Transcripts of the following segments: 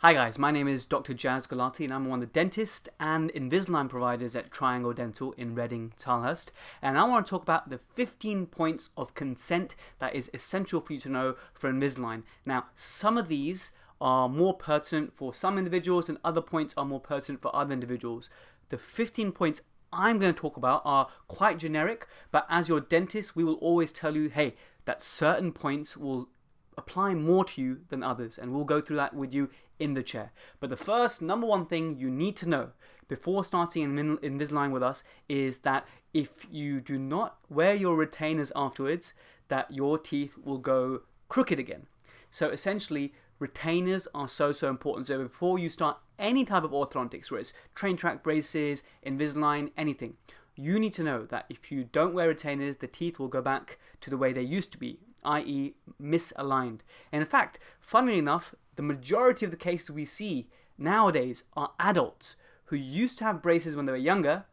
Hi guys, my name is Dr. Jazz Galati and I'm one of the dentists and Invisalign providers at Triangle Dental in Reading, Tilehurst. And I want to talk about the 15 points of consent that is essential for you to know for Invisalign. Now, some of these are more pertinent for some individuals and other points are more pertinent for other individuals. The 15 points I'm going to talk about are quite generic, but as your dentist, we will always tell you, hey, that certain points will apply more to you than others, and we'll go through that with you in the chair. But the first number one thing you need to know before starting Invisalign with us is that if you do not wear your retainers afterwards, that your teeth will go crooked again. So essentially, retainers are so important. So before you start any type of orthodontics, whether it's train track braces, Invisalign, anything, you need to know that if you don't wear retainers, the teeth will go back to the way they used to be, i.e. misaligned. And in fact, funnily enough, the majority of the cases we see nowadays are adults who used to have braces when they were younger,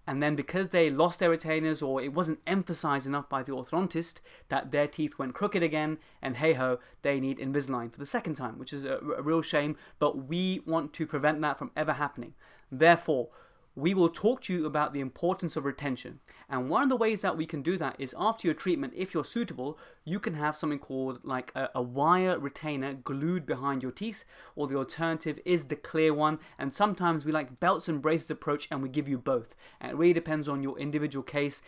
and then because they lost their retainers or it wasn't emphasized enough by the orthodontist that their teeth went crooked again, and hey ho, they need Invisalign for the second time, which is a real shame, but we want to prevent that from ever happening. Therefore, we will talk to you about the importance of retention. And one of the ways that we can do that is after your treatment, if you're suitable, you can have something called like a wire retainer glued behind your teeth, or the alternative is the clear one. And sometimes we like belts and braces approach and we give you both. And it really depends on your individual case.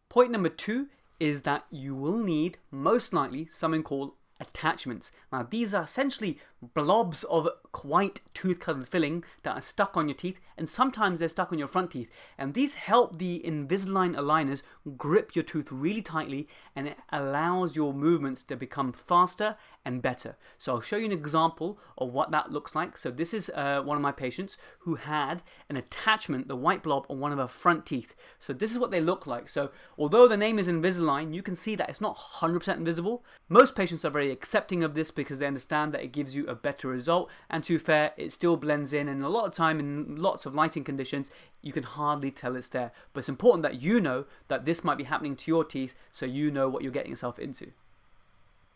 Point number 2 is that you will need most likely something called attachments. Now these are essentially blobs of white tooth covered filling that are stuck on your teeth, and sometimes they're stuck on your front teeth, and these help the Invisalign aligners grip your tooth really tightly, and it allows your movements to become faster and better. So I'll show you an example of what that looks like. So this is one of my patients who had an attachment, the white blob, on one of her front teeth. So this is what they look like. So although the name is Invisalign, you can see that it's not 100% invisible. Most patients are very accepting of this because they understand that it gives you a better result, and to be fair, it still blends in, and a lot of time in lots of lighting conditions you can hardly tell it's there. But it's important that you know that this might be happening to your teeth, so you know what you're getting yourself into.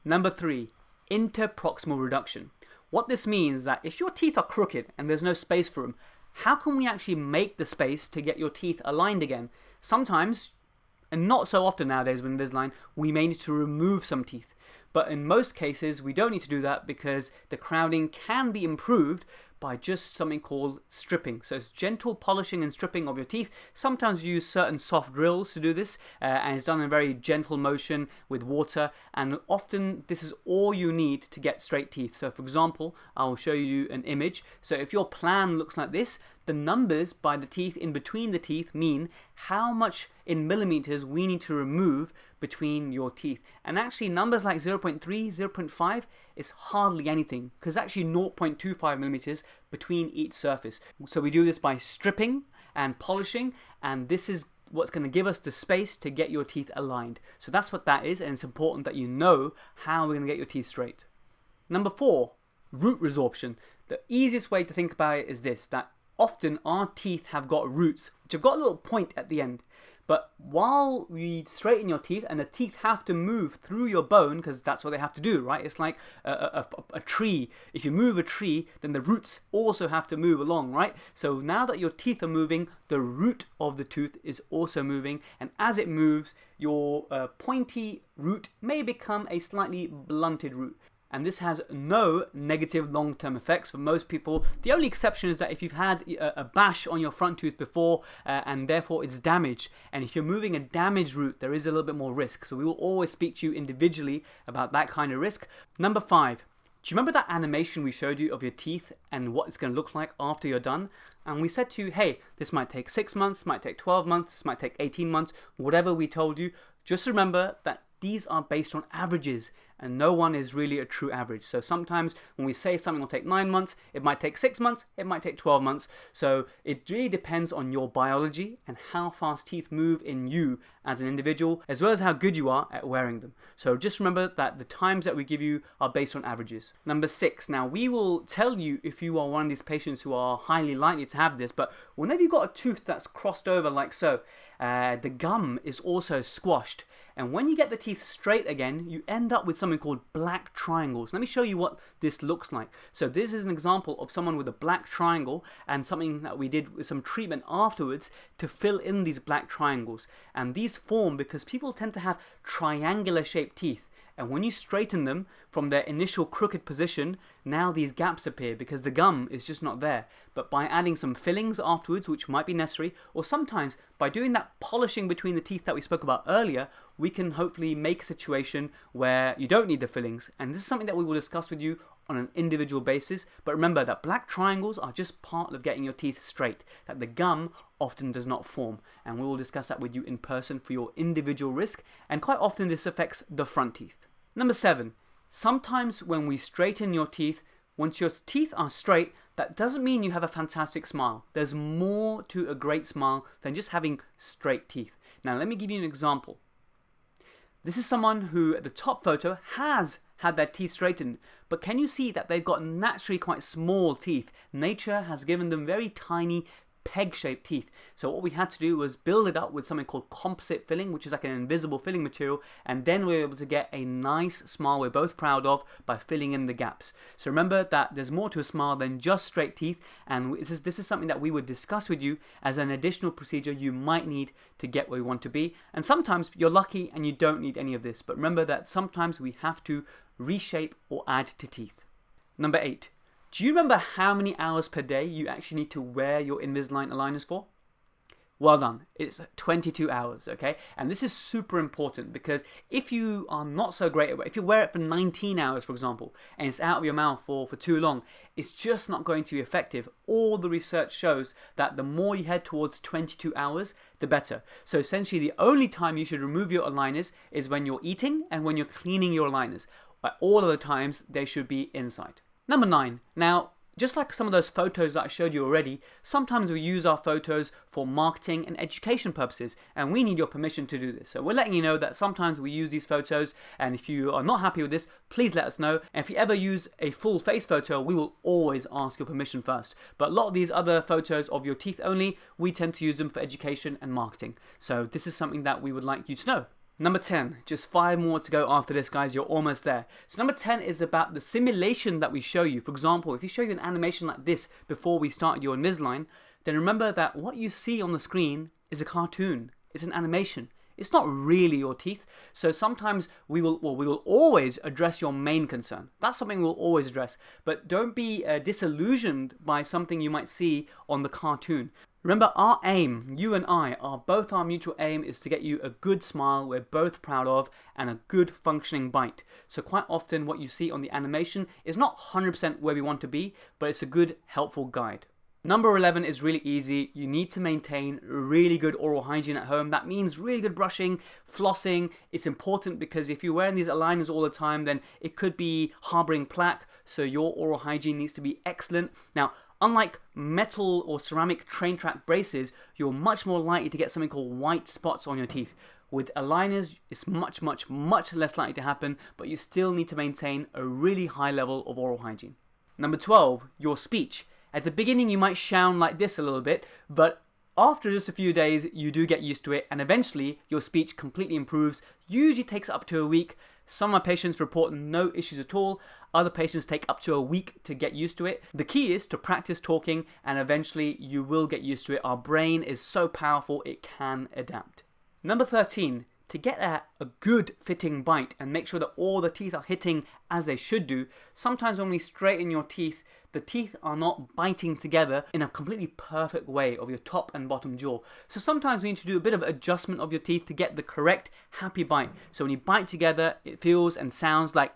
Number 3, interproximal reduction. What this means is that if your teeth are crooked and there's no space for them, how can we actually make the space to get your teeth aligned again? Sometimes, and not so often nowadays with Invisalign, we may need to remove some teeth. But in most cases, we don't need to do that because the crowding can be improved by just something called stripping. So it's gentle polishing and stripping of your teeth. Sometimes we use certain soft drills to do this, and it's done in a very gentle motion with water, and often this is all you need to get straight teeth. So for example, I'll show you an image. So if your plan looks like this, the numbers by the teeth in between the teeth mean how much in millimeters we need to remove between your teeth. And actually numbers like 0.3, 0.5 is hardly anything, because actually 0.25 millimeters between each surface. So we do this by stripping and polishing, and this is what's going to give us the space to get your teeth aligned. So that's what that is, and it's important that you know how we're going to get your teeth straight. Number 4, root resorption. The easiest way to think about it is this, that often our teeth have got roots which have got a little point at the end. But while we straighten your teeth, and the teeth have to move through your bone, because that's what they have to do, right? It's like a tree. If you move a tree, then the roots also have to move along, right? So now that your teeth are moving, the root of the tooth is also moving. And as it moves, your pointy root may become a slightly blunted root. And this has no negative long-term effects for most people. The only exception is that if you've had a bash on your front tooth before and therefore it's damaged, and if you're moving a damaged root, there is a little bit more risk. So we will always speak to you individually about that kind of risk. Number 5, do you remember that animation we showed you of your teeth and what it's going to look like after you're done? And we said to you, hey, this might take 6 months, might take 12 months, this might take 18 months, whatever we told you. Just remember that these are based on averages, and no one is really a true average. So sometimes when we say something will take 9 months, it might take 6 months, it might take 12 months. So it really depends on your biology and how fast teeth move in you as an individual, as well as how good you are at wearing them. So just remember that the times that we give you are based on averages. Number 6, now we will tell you if you are one of these patients who are highly likely to have this, but whenever you've got a tooth that's crossed over like so, The gum is also squashed. And when you get the teeth straight again, you end up with something called black triangles. Let me show you what this looks like. So this is an example of someone with a black triangle and something that we did with some treatment afterwards to fill in these black triangles. And these form because people tend to have triangular shaped teeth. And when you straighten them from their initial crooked position, now these gaps appear because the gum is just not there. But by adding some fillings afterwards, which might be necessary, or sometimes by doing that polishing between the teeth that we spoke about earlier, we can hopefully make a situation where you don't need the fillings. And this is something that we will discuss with you on an individual basis. But remember that black triangles are just part of getting your teeth straight, that the gum often does not form. And we will discuss that with you in person for your individual risk. And quite often this affects the front teeth. Number 7, sometimes when we straighten your teeth, once your teeth are straight, that doesn't mean you have a fantastic smile. There's more to a great smile than just having straight teeth. Now let me give you an example. This is someone who at the top photo has had their teeth straightened, but can you see that they've got naturally quite small teeth? Nature has given them very tiny peg-shaped teeth. So what we had to do was build it up with something called composite filling, which is like an invisible filling material, and then we were able to get a nice smile we're both proud of by filling in the gaps. So remember that there's more to a smile than just straight teeth, and this is something that we would discuss with you as an additional procedure you might need to get where you want to be. And sometimes you're lucky and you don't need any of this, but remember that sometimes we have to reshape or add to teeth. Number 8. Do you remember how many hours per day you actually need to wear your Invisalign aligners for? Well done. It's 22 hours, okay? And this is super important because if you are not so great at it, if you wear it for 19 hours, for example, and it's out of your mouth for too long, it's just not going to be effective. All the research shows that the more you head towards 22 hours, the better. So essentially, the only time you should remove your aligners is when you're eating and when you're cleaning your aligners. But all of the times, they should be inside. Number 9. Now, just like some of those photos that I showed you already, sometimes we use our photos for marketing and education purposes, and we need your permission to do this. So we're letting you know that sometimes we use these photos, and if you are not happy with this, please let us know. And if you ever use a full face photo, we will always ask your permission first. But a lot of these other photos of your teeth only, we tend to use them for education and marketing. So this is something that we would like you to know. Number 10, just 5 more to go after this, guys. You're almost there. So number 10 is about the simulation that we show you. For example, if you show you an animation like this before we start your Invisalign, then remember that what you see on the screen is a cartoon. It's an animation. It's not really your teeth. So sometimes we will always address your main concern. That's something we'll always address. But don't be disillusioned by something you might see on the cartoon. Remember, our aim, you and I, our mutual aim is to get you a good smile we're both proud of and a good functioning bite. So quite often what you see on the animation is not 100% where we want to be, but it's a good, helpful guide. Number 11 is really easy. You need to maintain really good oral hygiene at home. That means really good brushing, flossing. It's important because if you're wearing these aligners all the time, then it could be harboring plaque. So your oral hygiene needs to be excellent. Now, unlike metal or ceramic train track braces, you're much more likely to get something called white spots on your teeth. With aligners, it's much less likely to happen, but you still need to maintain a really high level of oral hygiene. Number 12, your speech. At the beginning, you might sound like this a little bit, but after just a few days, you do get used to it, and eventually your speech completely improves. Usually takes up to a week. Some of my patients report no issues at all. Other patients take up to a week to get used to it. The key is to practice talking, and eventually you will get used to it. Our brain is so powerful, it can adapt. Number 13, to get a good fitting bite and make sure that all the teeth are hitting as they should do, sometimes when we straighten your teeth, the teeth are not biting together in a completely perfect way of your top and bottom jaw. So sometimes we need to do a bit of adjustment of your teeth to get the correct happy bite. So when you bite together, it feels and sounds like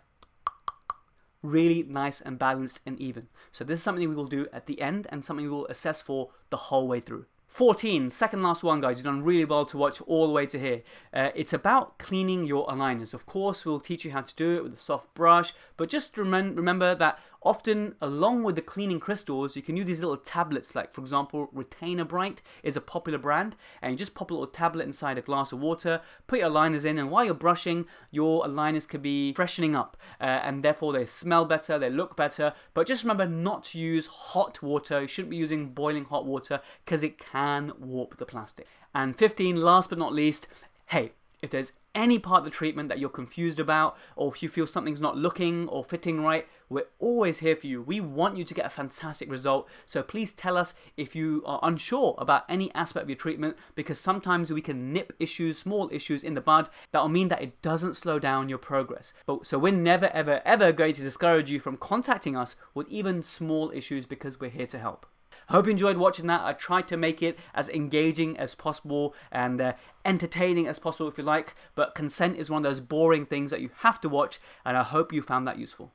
really nice and balanced and even. So this is something we will do at the end and something we will assess for the whole way through. 14, second last one, guys. You've done really well to watch all the way to here. It's about cleaning your aligners. Of course, we'll teach you how to do it with a soft brush, but just remember that often, along with the cleaning crystals, you can use these little tablets, like for example, Retainer Bright is a popular brand, and you just pop a little tablet inside a glass of water, put your aligners in, and while you're brushing, your aligners could be freshening up, and therefore they smell better, they look better, but just remember not to use hot water. You shouldn't be using boiling hot water, because it can warp the plastic. And 15, last but not least, hey, if there's any part of the treatment that you're confused about, or if you feel something's not looking or fitting right, we're always here for you. We want you to get a fantastic result. So please tell us if you are unsure about any aspect of your treatment, because sometimes we can nip issues, small issues in the bud that will mean that it doesn't slow down your progress. So we're never, ever, ever going to discourage you from contacting us with even small issues, because we're here to help. I hope you enjoyed watching that. I tried to make it as engaging as possible and entertaining as possible, if you like, but consent is one of those boring things that you have to watch, and I hope you found that useful.